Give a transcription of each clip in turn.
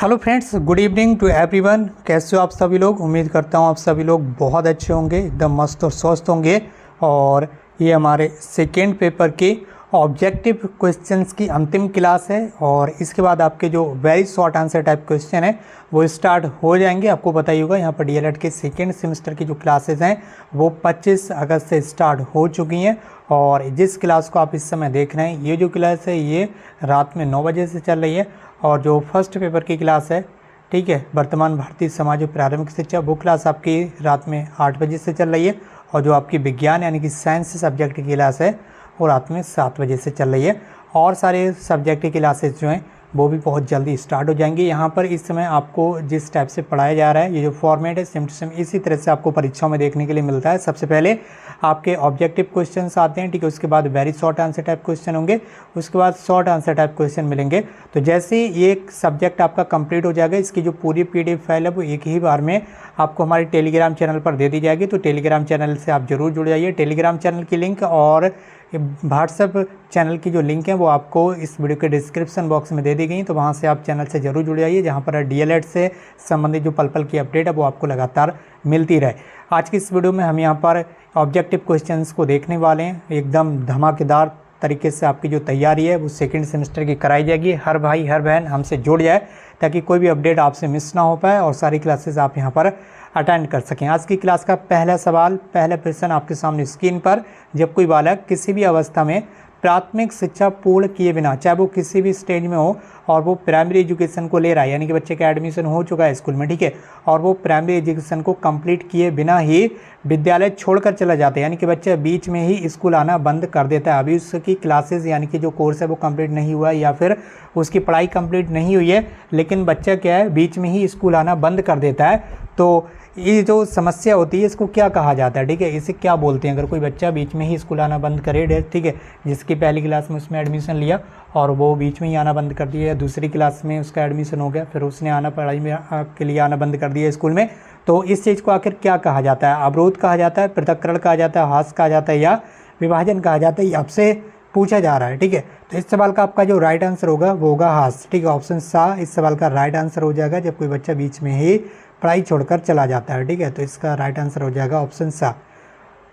Hello friends, good evening to everyone. कैसे हो आप सभी लोग? उम्मीद करता हूँ आप सभी लोग बहुत अच्छे होंगे, एकदम मस्त और स्वस्थ होंगे। और ये हमारे सेकेंड पेपर के ऑब्जेक्टिव क्वेश्चंस की अंतिम क्लास है और इसके बाद आपके जो very short answer type question है वो स्टार्ट हो जाएंगे। आपको पता ही होगा यहाँ पर डीएलएड के सेकेंड सेमेस्टर की जो क्लासेस हैं वो 25 अगस्त से स्टार्ट हो चुकी हैं। और जिस क्लास को आप इस समय देख रहे हैं, ये जो क्लास है ये रात में 9 बजे से चल रही है। और जो फर्स्ट पेपर की क्लास है, ठीक है, वर्तमान भारतीय समाज और प्रारंभिक शिक्षा, वो क्लास आपकी रात में 8 बजे से चल रही है। और जो आपकी विज्ञान यानी कि साइंस सब्जेक्ट की क्लास है वो रात में 7 बजे से चल रही है। और सारे सब्जेक्ट की क्लासेस जो हैं वो भी बहुत जल्दी स्टार्ट हो जाएंगी। यहाँ पर इस समय आपको जिस टाइप से पढ़ाया जा रहा है, ये जो फॉर्मेट है सेम टू सेम इसी तरह से आपको परीक्षाओं में देखने के लिए मिलता है। सबसे पहले आपके ऑब्जेक्टिव क्वेश्चंस आते हैं, ठीक है, उसके बाद very short answer type question होंगे, उसके बाद शॉर्ट आंसर टाइप क्वेश्चन मिलेंगे। तो जैसे ही ये सब्जेक्ट आपका कंप्लीट हो जाएगा, इसकी जो पूरी पीडीएफ फाइल है वो एक ही बार में आपको हमारे टेलीग्राम चैनल पर दे दी जाएगी। तो टेलीग्राम चैनल से आप जरूर जुड़ जाइए। टेलीग्राम चैनल की लिंक और व्हाट्सएप चैनल की जो लिंक है वो आपको इस वीडियो के डिस्क्रिप्शन बॉक्स में दे दी गई, तो वहाँ से आप चैनल से जरूर जुड़ जाइए, जहाँ पर डीएलएड से संबंधित जो पल पल की अपडेट है वो आपको लगातार मिलती रहे। आज की इस वीडियो में हम यहाँ पर ऑब्जेक्टिव क्वेश्चंस को देखने वाले हैं। एकदम धमाकेदार तरीके से आपकी जो तैयारी है वो सेकंड सेमेस्टर की कराई जाएगी। हर भाई हर बहन हमसे जुड़ जाए ताकि कोई भी अपडेट आपसे मिस ना हो पाए और सारी क्लासेस आप यहाँ पर अटेंड कर सकें। आज की क्लास का पहला सवाल, पहला प्रश्न आपके सामने स्क्रीन पर। जब कोई बालक किसी भी अवस्था में प्राथमिक शिक्षा पूर्ण किए बिना, चाहे वो किसी भी स्टेज में हो, और वो प्राइमरी एजुकेशन को ले रहा है, यानी कि बच्चे का एडमिशन हो चुका है स्कूल में, ठीक है, और वो प्राइमरी एजुकेशन को कंप्लीट किए बिना ही विद्यालय छोड़कर चला जाता है, यानी कि बच्चा बीच में ही स्कूल आना बंद कर देता है, अभी उसकी क्लासेस यानी कि जो कोर्स है वो कंप्लीट नहीं हुआ है या फिर उसकी पढ़ाई कंप्लीट नहीं हुई है, लेकिन बच्चा क्या है बीच में ही स्कूल आना बंद कर देता है, तो ये जो समस्या होती है इसको क्या कहा जाता है, ठीक है, इसे क्या बोलते हैं? अगर कोई बच्चा बीच में ही स्कूल आना बंद करे, ठीक है, जिसकी पहली क्लास में उसमें एडमिशन लिया और वो बीच में ही आना बंद कर दिया, दूसरी क्लास में उसका एडमिशन हो गया फिर उसने आना पढ़ाई में के लिए आना बंद कर दिया स्कूल में, तो इस चीज़ को आखिर क्या कहा जाता है? अवरोध कहा जाता है, पृथक्करण कहा जाता है, हास कहा जाता है या विभाजन कहा जाता है? ये आपसे पूछा जा रहा है, ठीक है। तो इस सवाल का आपका जो राइट आंसर होगा वो होगा हास, ठीक है, ऑप्शन सा इस सवाल का राइट आंसर हो जाएगा। जब कोई बच्चा बीच में ही पढ़ाई छोड़कर चला जाता है, ठीक है, तो इसका राइट आंसर हो जाएगा ऑप्शन सा।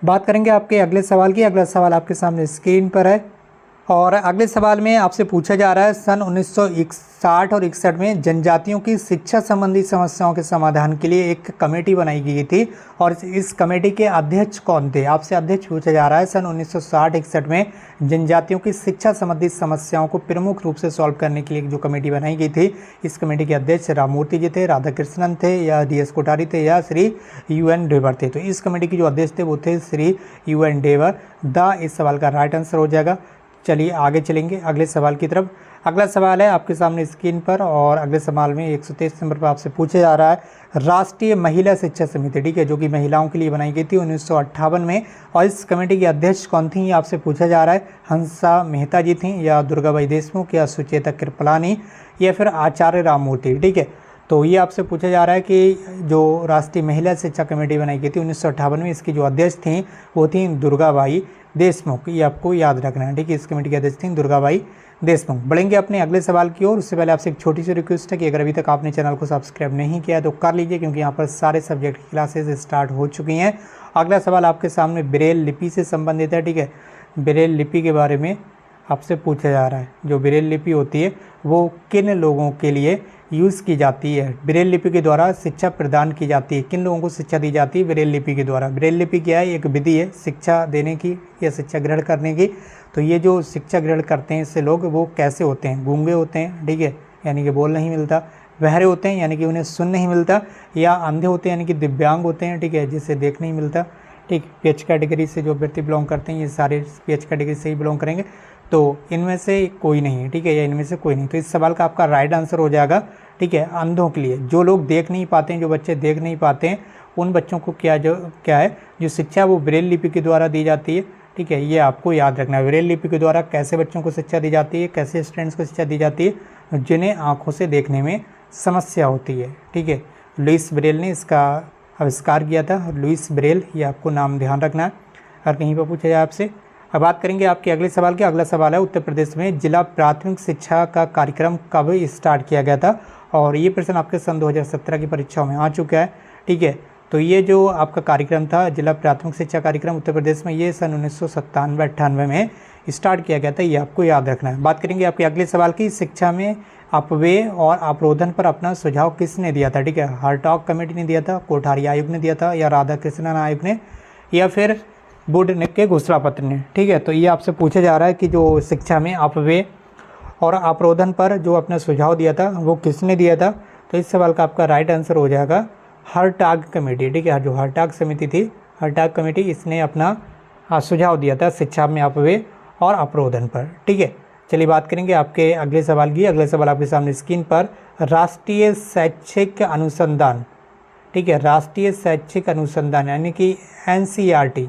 बात करेंगे आपके अगले सवाल की। अगला सवाल आपके सामने स्क्रीन पर है और अगले सवाल में आपसे पूछा जा रहा है, सन 1960 और 61 में जनजातियों की शिक्षा संबंधी समस्याओं के समाधान के लिए एक कमेटी बनाई गई थी और इस कमेटी के अध्यक्ष कौन थे? आपसे अध्यक्ष पूछा जा रहा है। सन 1960-61 में जनजातियों की शिक्षा संबंधी समस्याओं को प्रमुख रूप से सॉल्व करने के लिए जो कमेटी बनाई गई थी, इस कमेटी के अध्यक्ष राममूर्ति जी थे, राधाकृष्णन थे या डीएस कोठारी थे या श्री यूएन डेवर थे? तो इस कमेटी के जो अध्यक्ष थे वो थे श्री यूएन डेवर। द इस सवाल का राइट आंसर हो जाएगा। चलिए आगे चलेंगे अगले सवाल की तरफ। अगला सवाल है आपके सामने स्क्रीन पर और अगले सवाल में 123 नंबर पर आपसे पूछा जा रहा है, राष्ट्रीय महिला शिक्षा समिति, ठीक है, जो कि महिलाओं के लिए बनाई गई थी 1958 में, और इस कमेटी की अध्यक्ष कौन थी? आपसे पूछा जा रहा है। हंसा मेहता जी थी या दुर्गाबाई देशमुख या सुचेता कृपलानी या फिर आचार्य राममूर्ति, ठीक है। तो ये आपसे पूछा जा रहा है कि जो राष्ट्रीय महिला शिक्षा कमेटी बनाई गई थी 1958 में, इसकी जो अध्यक्ष थी वो थी दुर्गाबाई देशमुख, ये आपको याद रखना है, ठीक है। इस कमेटी के अध्यक्ष थी दुर्गाबाई देशमुख। बढ़ेंगे अपने अगले सवाल की ओर। उससे पहले आपसे एक छोटी सी रिक्वेस्ट है कि अगर अभी तक आपने चैनल को सब्सक्राइब नहीं किया तो कर लीजिए, क्योंकि यहाँ पर सारे सब्जेक्ट की क्लासेस स्टार्ट हो चुकी हैं। अगला सवाल आपके सामने ब्रेल लिपि से संबंधित है, ठीक है। ब्रेल लिपि के बारे में आपसे पूछा जा रहा है। जो ब्रेल लिपि होती है वो किन लोगों के लिए यूज़ की जाती है? ब्रेल लिपि के द्वारा शिक्षा प्रदान की जाती है, किन लोगों को शिक्षा दी जाती है ब्रेल लिपि के द्वारा? ब्रेल लिपि क्या है? एक विधि है शिक्षा देने की या शिक्षा ग्रहण करने की। तो ये जो शिक्षा ग्रहण करते हैं इससे लोग वो कैसे होते हैं? गूंगे होते हैं, ठीक है, यानी कि बोल नहीं मिलता, बहरे होते हैं यानी कि उन्हें सुन नहीं मिलता, या अंधे होते हैं यानी कि दिव्यांग होते हैं, ठीक है, जिसे देख नहीं मिलता, ठीक। पीएच कैटेगरी से जो व्यक्ति बिलोंग करते हैं ये सारे पीएच कैटेगरी से ही बिलोंग करेंगे, तो इनमें से कोई नहीं है, ठीक है, या इनमें से कोई नहीं। तो इस सवाल का आपका राइट आंसर हो जाएगा, ठीक है, अंधों के लिए, जो लोग देख नहीं पाते हैं, जो बच्चे देख नहीं पाते हैं, उन बच्चों को क्या है जो शिक्षा वो ब्रेल लिपि के द्वारा दी जाती है, ठीक है, ये आपको याद रखना है। ब्रेल लिपि के द्वारा कैसे बच्चों को शिक्षा दी जाती है, कैसे स्टूडेंट्स को शिक्षा दी जाती है? जिन्हें आँखों से देखने में समस्या होती है, ठीक है। लुइस ब्रेल ने इसका आविष्कार किया था, लुइस ब्रेल, ये आपको नाम ध्यान रखना है अगर कहीं पर पूछा जाए आपसे। अब बात करेंगे आपके अगले सवाल की। अगला सवाल है, उत्तर प्रदेश में जिला प्राथमिक शिक्षा का कार्यक्रम कब स्टार्ट किया गया था? और ये प्रश्न आपके सन 2017 की परीक्षाओं में आ चुका है। ठीक है, तो ये जो आपका कार्यक्रम था जिला प्राथमिक शिक्षा कार्यक्रम उत्तर प्रदेश में, ये सन 1997-98 में स्टार्ट किया गया था, ये आपको याद रखना है। बात करेंगे आपके अगले सवाल की, शिक्षा में अपव्यय और अवरोधन पर अपना सुझाव किसने दिया था? ठीक है, हरटॉग कमेटी ने दिया था, कोठारी आयोग ने दिया था, या राधा कृष्णन आयोग ने, या फिर वुड के घोषणा पत्र ने। ठीक है, तो ये आपसे पूछा जा रहा है कि जो शिक्षा में अपव्यय और अवरोधन पर जो अपना सुझाव दिया था वो किसने दिया था? तो इस सवाल का आपका राइट आंसर हो जाएगा हरटॉग कमेटी। ठीक है, जो हरटॉग समिति थी, हरटॉग कमेटी, इसने अपना सुझाव दिया था शिक्षा में अपव्यय और अवरोधन पर। ठीक है, चलिए बात करेंगे आपके अगले सवाल की। अगले सवाल आपके सामने स्क्रीन पर, राष्ट्रीय शैक्षिक अनुसंधान, ठीक है, राष्ट्रीय शैक्षिक अनुसंधान यानी कि NCERT,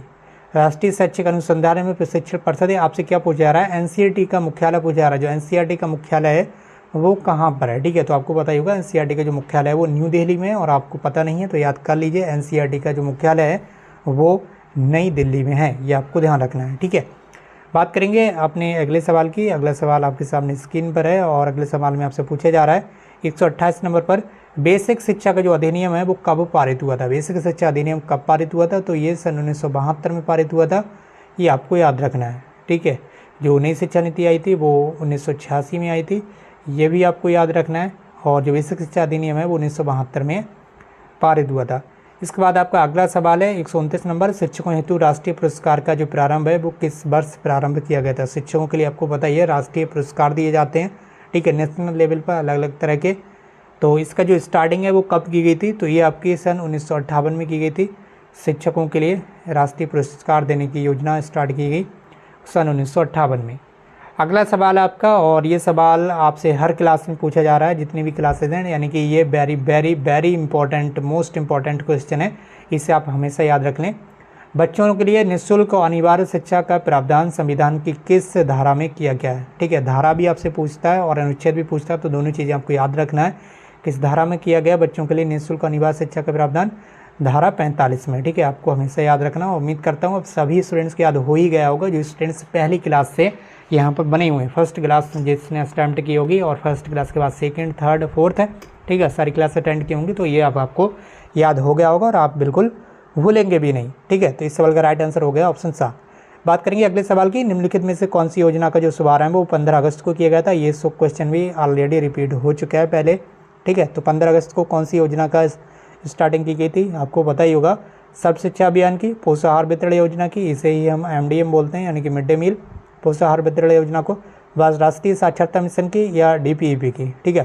राष्ट्रीय शैक्षिक अनुसंधान में प्रशिक्षण परिषद है। आपसे क्या पूछा जा रहा है? NCERT का मुख्यालय पूछा जा रहा है। जो NCERT का मुख्यालय है वो कहाँ पर है? ठीक है, तो आपको पता ही होगा NCERT का जो मुख्यालय है वो न्यू दिल्ली में है, और आपको पता नहीं है तो याद कर लीजिए, NCERT का जो मुख्यालय है वो नई दिल्ली में है, ये आपको ध्यान रखना है। ठीक है, बात करेंगे अपने अगले सवाल की। अगला सवाल आपके सामने स्क्रीन पर है, और अगले सवाल में आपसे पूछा जा रहा है 128 नंबर पर, बेसिक शिक्षा का जो अधिनियम है वो कब पारित हुआ था? बेसिक शिक्षा अधिनियम कब पारित हुआ था? तो ये सन 1972 में पारित हुआ था, ये आपको याद रखना है। ठीक है, जो नई शिक्षा नीति आई थी वो 1986 में आई थी, ये भी आपको याद रखना है। और जो बेसिक शिक्षा अधिनियम है वो 1972 में पारित हुआ था। इसके बाद आपका अगला सवाल है 129 नंबर, शिक्षकों हेतु राष्ट्रीय पुरस्कार का जो प्रारंभ है वो किस वर्ष प्रारंभ किया गया था? शिक्षकों के लिए आपको पता ही है राष्ट्रीय पुरस्कार दिए जाते हैं, ठीक है, नेशनल लेवल पर अलग अलग तरह के। तो इसका जो स्टार्टिंग है वो कब की गई थी? तो ये आपकी सन 1958 में की गई थी। शिक्षकों के लिए राष्ट्रीय पुरस्कार देने की योजना स्टार्ट की गई सन 1958 में। अगला सवाल आपका, और ये सवाल आपसे हर क्लास में पूछा जा रहा है, जितनी भी क्लासेज हैं, यानी कि ये very very very important, most important question है, इसे आप हमेशा याद रख लें। बच्चों के लिए निःशुल्क और अनिवार्य शिक्षा का प्रावधान संविधान की किस धारा में किया गया है? ठीक है, धारा भी आपसे पूछता है और अनुच्छेद भी पूछता है, तो दोनों चीज़ें आपको याद रखना है। किस धारा में किया गया बच्चों के लिए निःशुल्क अनिवार्य शिक्षा का प्रावधान? धारा 45 में। ठीक है, आपको हमेशा याद रखना। उम्मीद करता हूँ अब सभी स्टूडेंट्स को याद हो ही गया होगा, जो स्टूडेंट्स पहली क्लास से यहाँ पर बने हुए हैं, फर्स्ट क्लास जिसने अटेम्प्ट की होगी, और फर्स्ट क्लास के बाद सेकंड, थर्ड, फोर्थ है, ठीक है, सारी क्लास अटेंड की होंगी, तो ये अब आपको याद हो गया होगा और आप बिल्कुल भूलेंगे भी नहीं। ठीक है, तो इस सवाल का राइट आंसर हो गया ऑप्शन सा। बात करेंगे अगले सवाल की, निम्नलिखित में से कौन सी योजना का जो शुभारंभ वो 15 अगस्त को किया गया था? ये क्वेश्चन भी ऑलरेडी रिपीट हो चुका है पहले। ठीक है, तो 15 अगस्त को कौन सी योजना का स्टार्टिंग की गई थी? आपको पता ही होगा, सब शिक्षा अभियान की, पोषाहार वितरण योजना की, इसे ही हम MDM बोलते हैं, यानी कि मिड डे मील पोषाहार वितरण योजना को, राष्ट्रीय साक्षरता मिशन की, या DPEP की। ठीक है,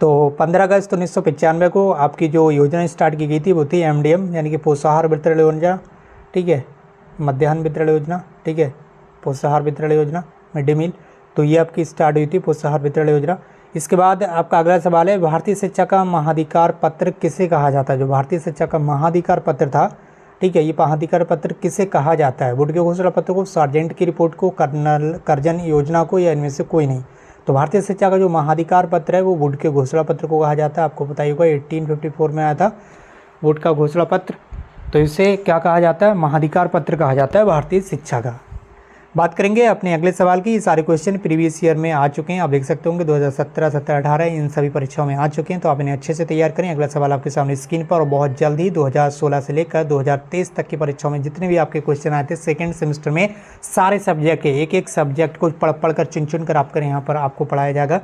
तो 15 अगस्त 1995 को आपकी जो योजना स्टार्ट की गई थी वो थी MDM, यानी कि पोषाहार वितरण योजना। ठीक है, मध्याह्न वितरण योजना, ठीक है, पोषाहार वितरण योजना, मिड डे मील, तो ये आपकी स्टार्ट हुई थी पोषाहार वितरण योजना। इसके बाद आपका अगला सवाल है, भारतीय शिक्षा का महाधिकार पत्र किसे कहा जाता है? जो भारतीय शिक्षा का महाधिकार पत्र था, ठीक है, ये महाधिकार पत्र किसे कहा जाता है? वुड के घोषणा पत्र को, सार्जेंट की रिपोर्ट को, कर्नल कर्जन योजना को, या इनमें से कोई नहीं? तो भारतीय शिक्षा का जो महाधिकार पत्र है वो वुड के घोषणा पत्र को कहा जाता है। आपको पता ही होगा 1854 में आया था वुड का घोषणा पत्र, तो इसे क्या कहा जाता है? महाधिकार पत्र कहा जाता है भारतीय शिक्षा का। बात करेंगे अपने अगले सवाल की। ये सारे क्वेश्चन प्रीवियस ईयर में आ चुके हैं, आप देख सकते होंगे 2017, 17, 18 इन सभी परीक्षाओं में आ चुके हैं, तो आप इन्हें अच्छे से तैयार करें। अगला सवाल आपके सामने स्क्रीन पर, और बहुत जल्द ही 2016 से लेकर 2023 तक की परीक्षाओं में जितने भी आपके क्वेश्चन आए थे सेकेंड सेमेस्टर में, सारे सब्जेक्ट के एक एक सब्जेक्ट को पढ़ कर चुन कर आपका यहाँ पर आपको पढ़ाया जाएगा।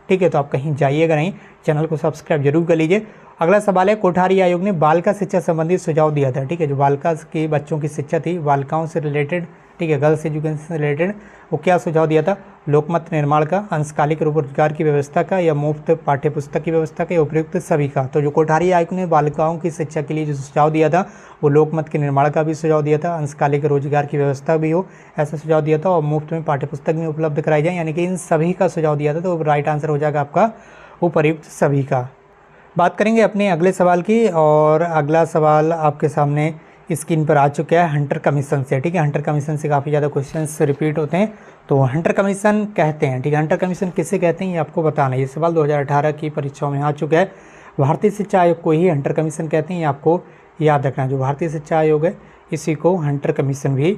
ठीक है, तो आप कहीं जाइएगा नहीं, चैनल को सब्सक्राइब जरूर कर लीजिए। अगला सवाल है, कोठारी आयोग ने बालिका शिक्षा संबंधी सुझाव दिया था। ठीक है, जो बालिका की बच्चों की शिक्षा थी, बालिकाओं से रिलेटेड, ठीक है, गर्ल्स एजुकेशन से रिलेटेड, वो क्या सुझाव दिया था? लोकमत निर्माण का, अंशकालिक रोजगार की व्यवस्था का, या मुफ्त पाठ्यपुस्तक की व्यवस्था का, या उपयुक्त सभी का? तो जो कोठारी आयोग ने बालिकाओं की शिक्षा के लिए जो सुझाव दिया था वो लोकमत के निर्माण का भी सुझाव दिया था, अंशकालिक रोजगार की व्यवस्था भी हो ऐसा सुझाव दिया था, और मुफ्त में पाठ्यपुस्तक भी उपलब्ध कराई जाए, यानी कि इन सभी का सुझाव दिया था। तो राइट आंसर हो जाएगा आपका उपयुक्त सभी का। बात करेंगे अपने अगले सवाल की, और अगला सवाल आपके सामने स्क्रीन पर आ चुका है हंटर कमीशन से। ठीक है, हंटर कमीशन से काफ़ी ज़्यादा क्वेश्चंस रिपीट होते हैं, तो हंटर कमीशन कहते हैं, ठीक है, हंटर कमीशन किसे कहते हैं ये आपको बताना है। ये सवाल 2018 की परीक्षाओं में आ चुका है। भारतीय शिक्षा आयोग को ही हंटर कमीशन कहते हैं, ये आपको याद रखना है। जो भारतीय शिक्षा आयोग है इसी को हंटर कमीशन भी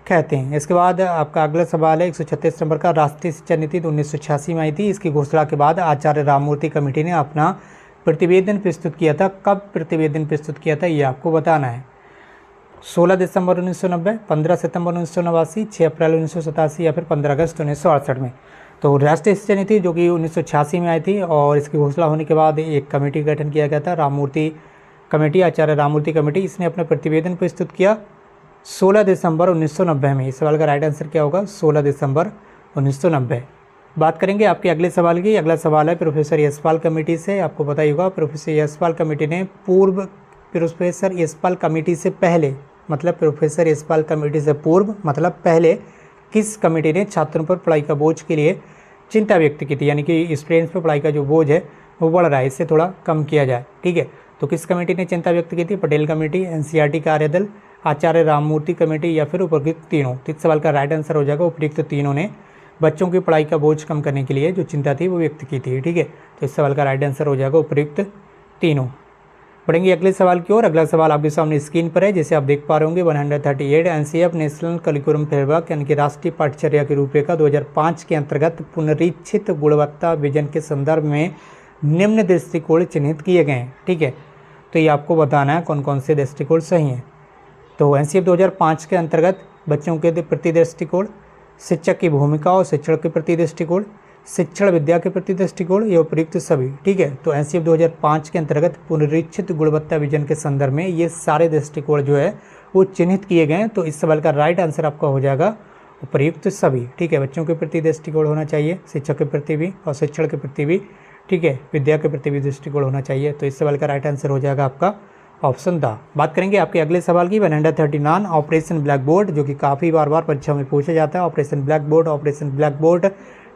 कहते हैं। इसके बाद आपका अगला सवाल है 136 नंबर का, राष्ट्रीय शिक्षा नीति तो 1986 में आई थी। इसकी घोषणा के बाद आचार्य राममूर्ति कमेटी ने अपना प्रतिवेदन प्रस्तुत किया था। कब प्रतिवेदन प्रस्तुत किया था ये आपको बताना है। 16 दिसंबर 1990, 15 सितंबर 1989, 6 अप्रैल 1987 या फिर 15 अगस्त 1968 में। तो राष्ट्रीय शिक्षा नीति जो कि 1986 में आई थी और इसकी घोषणा होने के बाद एक कमेटी का गठन किया गया था, राममूर्ति कमेटी, आचार्य राममूर्ति कमेटी। इसने अपना प्रतिवेदन प्रस्तुत किया 16 दिसंबर 1990 में। इस सवाल का राइट आंसर क्या होगा? 16 दिसंबर 1990। बात करेंगे आपके अगले सवाल की। अगला सवाल है प्रोफेसर यशपाल कमेटी से। आपको पता ही होगा प्रोफेसर यशपाल कमेटी ने प्रोफेसर यशपाल कमेटी से पहले, मतलब प्रोफेसर यशपाल कमेटी से पूर्व मतलब पहले किस कमेटी ने छात्रों पर पढ़ाई का बोझ के लिए चिंता व्यक्त की थी, यानी कि स्टूडेंट्स पर पढ़ाई का जो बोझ है वो बढ़ रहा है, इससे थोड़ा कम किया जाए। ठीक है, तो किस कमेटी ने चिंता व्यक्त की थी? पटेल कमेटी, एनसीईआरटी कार्यदल, आचार्य राममूर्ति कमेटी या फिर उपयुक्त तीनों। तो इस सवाल का राइट आंसर हो जाएगा उपयुक्त तीनों ने बच्चों की पढ़ाई का बोझ कम करने के लिए जो चिंता थी वो व्यक्त की थी। ठीक है, तो इस सवाल का राइट आंसर हो जाएगा उपयुक्त तीनों। बढ़ेंगे अगले सवाल की ओर। अगला सवाल आपके सामने स्क्रीन पर है, जैसे आप देख पा रहे होंगे 138 एनसीएफ नेशनल करिकुलम फ्रेमवर्क यानी कि राष्ट्रीय पाठ्यचर्या की रूपरेखा 2005 के अंतर्गत पुनरीक्षित गुणवत्ता विजन के संदर्भ में निम्न दृष्टिकोण चिन्हित किए गए हैं। ठीक है, तो ये आपको बताना है कौन कौन से दृष्टिकोण सही हैं। तो एनसीएफ 2005 के अंतर्गत बच्चों के प्रति दृष्टिकोण, शिक्षक की भूमिका और शिक्षण के प्रति दृष्टिकोण, शिक्षण विद्या के प्रति दृष्टिकोण, ये उपयुक्त सभी। ठीक है, तो एनसीएफ 2005 के अंतर्गत पुनरीक्षित गुणवत्ता विजन के संदर्भ में ये सारे दृष्टिकोण जो है वो चिन्हित किए गए हैं। तो इस सवाल का राइट आंसर आपका हो जाएगा उपयुक्त सभी। ठीक है, बच्चों के प्रति दृष्टिकोण होना चाहिए, शिक्षक के प्रति भी और शिक्षण के प्रति भी। ठीक है, विद्या के प्रति भी दृष्टिकोण होना चाहिए। तो इस सवाल का राइट आंसर हो जाएगा आपका ऑप्शन द। बात करेंगे आपके अगले सवाल की 139 ऑपरेशन ब्लैक बोर्ड, जो कि काफ़ी बार परीक्षाओं में पूछा जाता है। Operation black board, operation black board.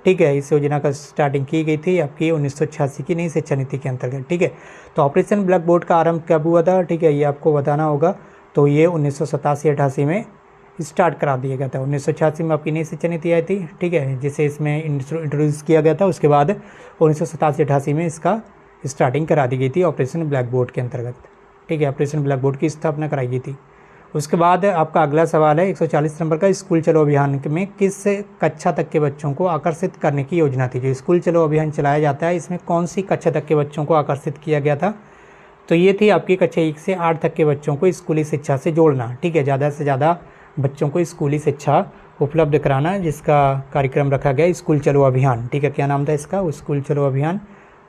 ठीक है, इस योजना का स्टार्टिंग की गई थी आपकी 1986 की नई शिक्षा नीति के अंतर्गत। ठीक है, तो ऑपरेशन ब्लैक बोर्ड का आरंभ कब हुआ था? ठीक है, ये आपको बताना होगा। तो ये 1987-88 में स्टार्ट करा दिया गया था। 1986 में आपकी नई शिक्षा नीति आई थी। ठीक है, जिसे इसमें इंट्रोड्यूस किया गया था। उसके बाद 1987-88 में इसका स्टार्टिंग करा दी गई थी ऑपरेशन ब्लैक बोर्ड के अंतर्गत। ठीक है, ऑपरेशन ब्लैक बोर्ड की स्थापना कराई गई थी। उसके बाद आपका अगला सवाल है 140 नंबर का, स्कूल चलो अभियान में किस कक्षा तक के बच्चों को आकर्षित करने की योजना थी? जो स्कूल चलो अभियान चलाया जाता है इसमें कौन सी कक्षा तक के बच्चों को आकर्षित किया गया था? तो ये थी आपकी कक्षा 1 से 8 तक के बच्चों को स्कूली शिक्षा से जोड़ना। ठीक है, ज़्यादा से ज़्यादा बच्चों को स्कूली शिक्षा उपलब्ध कराना, जिसका कार्यक्रम रखा गया स्कूल चलो अभियान। ठीक है, क्या नाम था इसका? स्कूल चलो अभियान।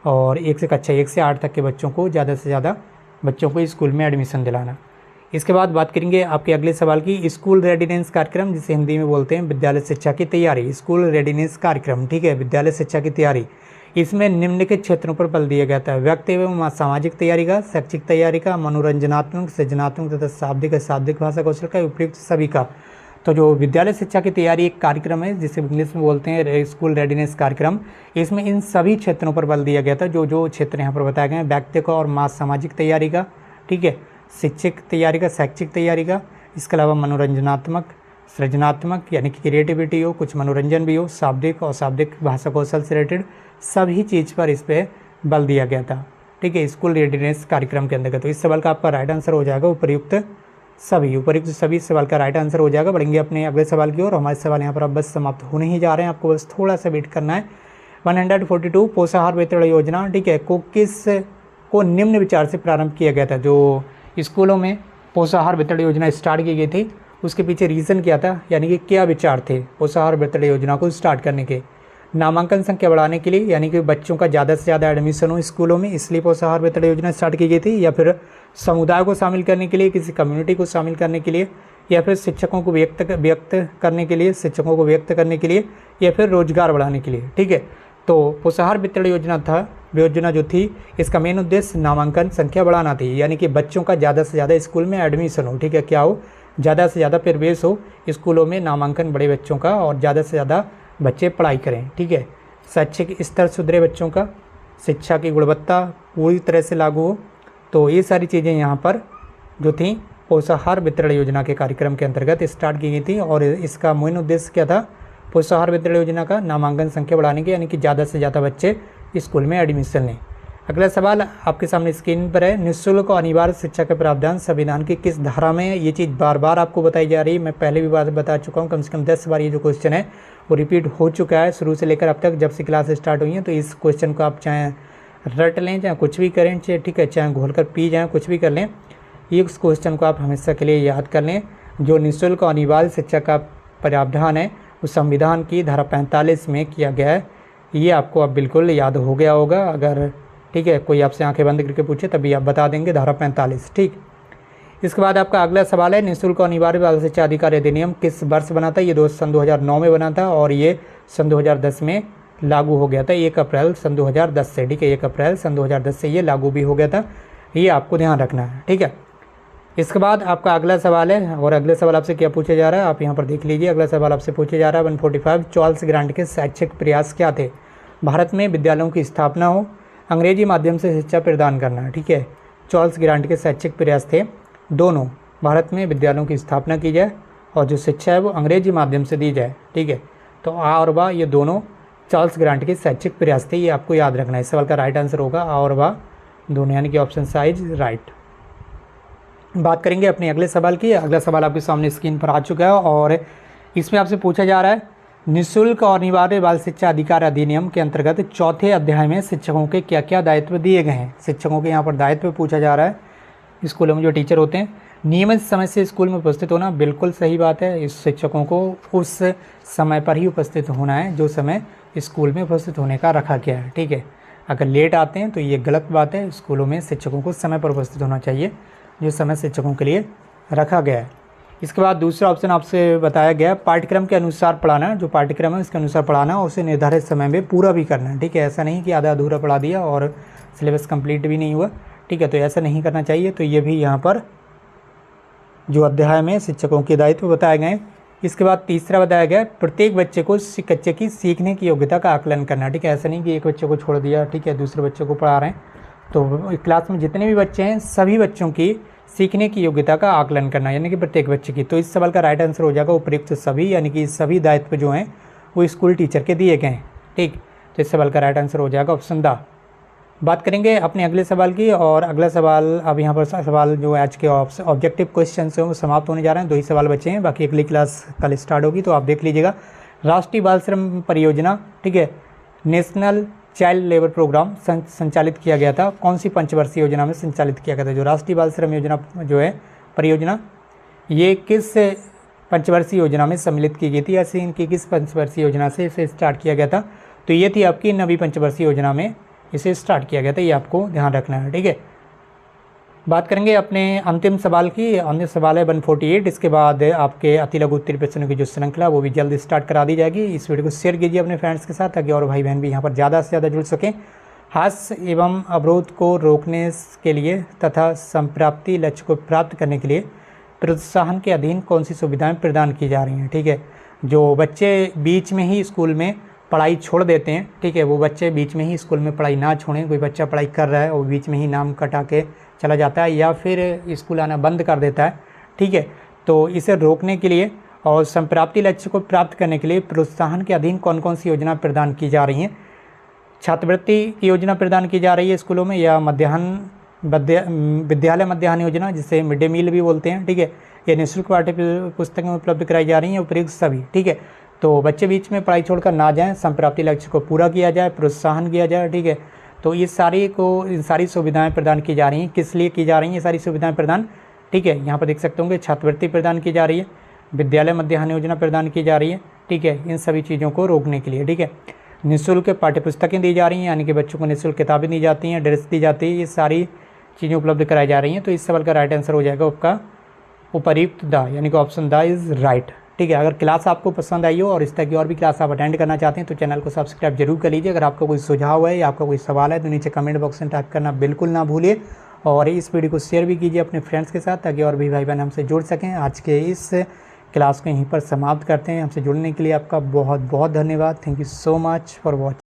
और कक्षा 1 से 8 तक के बच्चों को ज़्यादा से ज़्यादा बच्चों को स्कूल में एडमिशन दिलाना। इसके बाद बात करेंगे आपके अगले सवाल की, स्कूल रेडिनेंस कार्यक्रम, जिसे हिंदी में बोलते हैं विद्यालय शिक्षा की तैयारी। स्कूल रेडिनेंस कार्यक्रम, ठीक है, विद्यालय शिक्षा की तैयारी। इसमें निम्न के क्षेत्रों पर बल दिया गया था: व्यक्ति एवं सामाजिक तैयारी का, शैक्षिक तैयारी का, मनोरंजनात्मक, सृजनात्मक तथा शाब्दिक भाषा कौशल का, उपयुक्त सभी का। तो जो विद्यालय शिक्षा की तैयारी एक कार्यक्रम है जिसे इंग्लिश में बोलते हैं स्कूल रेडिनेस कार्यक्रम, इसमें इन सभी क्षेत्रों पर बल दिया गया था जो क्षेत्र यहाँ पर बताए गए हैं: व्यक्ति का और सामाजिक तैयारी का, ठीक है, शिक्षक तैयारी का, शैक्षिक तैयारी का, इसके अलावा मनोरंजनात्मक, सृजनात्मक यानी कि क्रिएटिविटी हो, कुछ मनोरंजन भी हो, शाब्दिक और शाब्दिक भाषा कौशल से रिलेटेड सभी चीज़ पर इस पर बल दिया गया था। ठीक है, स्कूल रेडिनेस कार्यक्रम के अंतर्गत। तो इस सवाल का आपका राइट आंसर हो जाएगा उपयुक्त सभी सवाल का राइट आंसर हो जाएगा। बढ़ेंगे अपने अगले सवाल की ओर। हमारे सवाल यहाँ पर अब बस समाप्त होने ही जा रहे हैं, आपको बस थोड़ा सा वेट करना है। 142 पोषाहार वितरण योजना, ठीक है, को निम्न विचार से प्रारंभ किया गया था। जो स्कूलों में पोषाहार वितरण योजना स्टार्ट की गई थी उसके पीछे रीज़न क्या था, यानी कि क्या विचार थे पोषाहार वितरण योजना को स्टार्ट करने के? नामांकन संख्या बढ़ाने के लिए, यानी कि बच्चों का ज़्यादा से ज़्यादा एडमिशन हो स्कूलों में, इसलिए पोषाहार वितरण योजना स्टार्ट की गई थी, या फिर समुदाय को शामिल करने के लिए, किसी कम्युनिटी को शामिल करने के लिए, या फिर शिक्षकों को व्यक्त करने के लिए, या फिर रोजगार बढ़ाने के लिए। ठीक है, तो पोषाहार वितरण योजना जो थी इसका मेन उद्देश्य नामांकन संख्या बढ़ाना थी, यानी कि बच्चों का ज़्यादा से ज़्यादा स्कूल में एडमिशन हो। ठीक है, क्या हो, ज़्यादा से ज़्यादा प्रवेश हो स्कूलों में, नामांकन बढ़े बच्चों का और ज़्यादा से ज़्यादा बच्चे पढ़ाई करें। ठीक है, शैक्षिक स्तर सुधरे बच्चों का, शिक्षा की गुणवत्ता पूरी तरह से लागू हो। तो ये सारी चीज़ें यहाँ पर जो थी पोषाहार वितरण योजना के कार्यक्रम के अंतर्गत स्टार्ट की गई थी। और इसका मेन उद्देश्य क्या था पोषाहार वितरण योजना का? नामांकन संख्या बढ़ाने की, यानी कि ज़्यादा से ज़्यादा बच्चे स्कूल में एडमिशन लें। अगला सवाल आपके सामने स्क्रीन पर है, निःशुल्क और अनिवार्य शिक्षा का प्रावधान संविधान की किस धारा में है? ये चीज़ बार बार आपको बताई जा रही है, मैं पहले भी बात बता चुका हूँ, कम से कम 10 बार ये जो क्वेश्चन है वो रिपीट हो चुका है शुरू से लेकर अब तक, जब से क्लास स्टार्ट हुई है। तो इस क्वेश्चन को आप चाहे रट लें, चाहे कुछ भी करें, चाहे ठीक है, चाहे घोल कर पी जाएँ, कुछ भी कर लें, इस क्वेश्चन को आप हमेशा के लिए याद कर लें। जो निःशुल्क और अनिवार्य शिक्षा का प्रावधान है वो संविधान की धारा 45 में किया गया है, ये आपको अब बिल्कुल याद हो गया होगा। अगर ठीक है कोई आपसे आंखें बंद करके पूछे तभी आप बता देंगे धारा 45। ठीक, इसके बाद आपका अगला सवाल है, निःशुल्क और अनिवार्य बाल शिक्षा अधिकार अधिनियम किस वर्ष बना था? ये सन 2009 में बना था और ये सन 2010 में लागू हो गया था, 1 अप्रैल सन 2010 से। ठीक है, 1 अप्रैल सन 2010 से ये लागू भी हो गया था, ये आपको ध्यान रखना है। ठीक है, इसके बाद आपका अगला सवाल है, और अगले सवाल आपसे क्या पूछा जा रहा है आप यहाँ पर देख लीजिए। अगला सवाल आपसे पूछा जा रहा है 145, चार्ल्स ग्रांट के शैक्षिक प्रयास क्या थे? भारत में विद्यालयों की स्थापना हो, अंग्रेजी माध्यम से शिक्षा प्रदान करना। ठीक है, चार्ल्स ग्रांट के शैक्षिक प्रयास थे दोनों, भारत में विद्यालयों की स्थापना की जाए और जो शिक्षा है वो अंग्रेजी माध्यम से दी जाए। ठीक है, तो आ और बा ये दोनों चार्ल्स ग्रांट के शैक्षिक प्रयास थे, ये आपको याद रखना है। इस सवाल का राइट आंसर होगा आ और बा दोनों, यानी कि ऑप्शन साइज राइट। बात करेंगे अपने अगले सवाल की। अगला सवाल आपके सामने स्क्रीन पर आ चुका है और इसमें आपसे पूछा जा रहा है, निःशुल्क और अनिवार्य बाल शिक्षा अधिकार अधिनियम के अंतर्गत चौथे अध्याय में शिक्षकों के क्या क्या दायित्व दिए गए हैं? शिक्षकों के यहाँ पर दायित्व पूछा जा रहा है। स्कूलों में जो टीचर होते हैं नियमित समय से स्कूल में उपस्थित होना, बिल्कुल सही बात है। इस शिक्षकों को उस समय पर ही उपस्थित होना है जो समय स्कूल में उपस्थित होने का रखा गया है। ठीक है, अगर लेट आते हैं तो ये गलत बात है। स्कूलों में शिक्षकों को समय पर उपस्थित होना चाहिए जो समय शिक्षकों के लिए रखा गया है। इसके बाद दूसरा ऑप्शन आपसे बताया गया, पाठ्यक्रम के अनुसार पढ़ाना, जो पाठ्यक्रम है उसके अनुसार पढ़ाना और उसे निर्धारित समय में पूरा भी करना। ठीक है, ऐसा नहीं कि आधा अधूरा पढ़ा दिया और सिलेबस कंप्लीट भी नहीं हुआ। ठीक है, तो ऐसा नहीं करना चाहिए। तो ये भी यहाँ पर जो अध्याय में शिक्षकों के दायित्व बताए गए। इसके बाद तीसरा बताया गया, प्रत्येक बच्चे को बच्चे की सीखने की योग्यता का आकलन करना। ठीक है, ऐसा नहीं कि एक बच्चे को छोड़ दिया, ठीक है, दूसरे बच्चे को पढ़ा रहे हैं। तो क्लास में जितने भी बच्चे हैं सभी बच्चों की सीखने की योग्यता का आकलन करना, यानी कि प्रत्येक बच्चे की। तो इस सवाल का राइट आंसर हो जाएगा उपयुक्त सभी, यानी कि सभी दायित्व जो हैं वो स्कूल टीचर के दिए गए हैं। ठीक, तो इस सवाल का राइट आंसर हो जाएगा ऑप्शन द। बात करेंगे अपने अगले सवाल की, और अगला सवाल अब यहाँ पर सवाल जो आज के ऑब्जेक्टिव क्वेश्चन हैं वो समाप्त होने जा रहे हैं। 2 ही सवाल बचे हैं, बाकी अगली क्लास कल स्टार्ट होगी, तो आप देख लीजिएगा। राष्ट्रीय बाल श्रम परियोजना, ठीक है, नेशनल चाइल्ड लेबर प्रोग्राम संचालित किया गया था, कौन सी पंचवर्षीय योजना में संचालित किया गया था? जो राष्ट्रीय बाल श्रम योजना जो है परियोजना, ये किस पंचवर्षीय योजना में सम्मिलित की गई थी, ऐसे इनकी किस पंचवर्षीय योजना से इसे स्टार्ट किया गया था? तो ये थी आपकी 9वीं पंचवर्षीय योजना में इसे स्टार्ट किया गया था, ये आपको ध्यान रखना है। ठीक है, बात करेंगे अपने अंतिम सवाल की। अन्य सवाल है 148। इसके बाद आपके अति लघु उत्तरीय प्रश्नों की जो श्रृंखला वो भी जल्द स्टार्ट करा दी जाएगी। इस वीडियो को शेयर कीजिए अपने फ्रेंड्स के साथ ताकि और भाई बहन भी यहाँ पर ज़्यादा से ज़्यादा जुड़ सकें। हास्य एवं अवरोध को रोकने के लिए तथा संप्राप्ति लक्ष्य को प्राप्त करने के लिए प्रोत्साहन के अधीन कौन सी सुविधाएँ प्रदान की जा रही हैं? ठीक है, जो बच्चे बीच में ही स्कूल में पढ़ाई छोड़ देते हैं, ठीक है, वो बच्चे बीच में ही स्कूल में पढ़ाई ना छोड़ें। कोई बच्चा पढ़ाई कर रहा है और बीच में ही नाम कटा के चला जाता है या फिर स्कूल आना बंद कर देता है, ठीक है, तो इसे रोकने के लिए और संप्राप्ति लक्ष्य को प्राप्त करने के लिए प्रोत्साहन के अधीन कौन कौन सी योजना प्रदान की जा रही हैं? छात्रवृत्ति की योजना प्रदान की जा रही है स्कूलों में, या विद्यालय मध्याह्न योजना जिसे मिड डे मील भी बोलते हैं, ठीक है, ये निःशुल्क पाठ्य पुस्तकें उपलब्ध कराई जा रही हैं, उपयुक्त सभी। ठीक है, तो बच्चे बीच में पढ़ाई छोड़कर ना जाएं, संप्राप्ति लक्ष्य को पूरा किया जाए, प्रोत्साहन किया जाए। ठीक है, तो ये सारी सुविधाएं प्रदान की जा रही हैं। किस लिए की जा रही हैं ये सारी सुविधाएं प्रदान? ठीक है, यहाँ पर देख सकते होंगे छात्रवृत्ति प्रदान की जा रही है, विद्यालय मध्याह्न योजना प्रदान की जा रही है। ठीक है, इन सभी चीज़ों को रोकने के लिए। ठीक है, निःशुल्क पाठ्य पुस्तकें दी जा रही हैं, यानी कि बच्चों को निःशुल्क किताबें दी जाती हैं, ड्रेस दी जाती है, ये सारी चीज़ें उपलब्ध कराई जा रही हैं। तो इस सवाल का राइट आंसर हो जाएगा आपका उपयुक्त द, यानी कि ऑप्शन द इज़ राइट। ठीक है, अगर क्लास आपको पसंद आई हो और इस तरह की और भी क्लास आप अटेंड करना चाहते हैं तो चैनल को सब्सक्राइब जरूर कर लीजिए। अगर आपका कोई सुझाव है या आपका कोई सवाल है तो नीचे कमेंट बॉक्स में टाइप करना बिल्कुल ना भूलिए, और इस वीडियो को शेयर भी कीजिए अपने फ्रेंड्स के साथ ताकि और भी भाई बहन हमसे जुड़ सकें। आज के इस क्लास को यहीं पर समाप्त करते हैं। हमसे जुड़ने के लिए आपका बहुत बहुत धन्यवाद। Thank you so much for watching.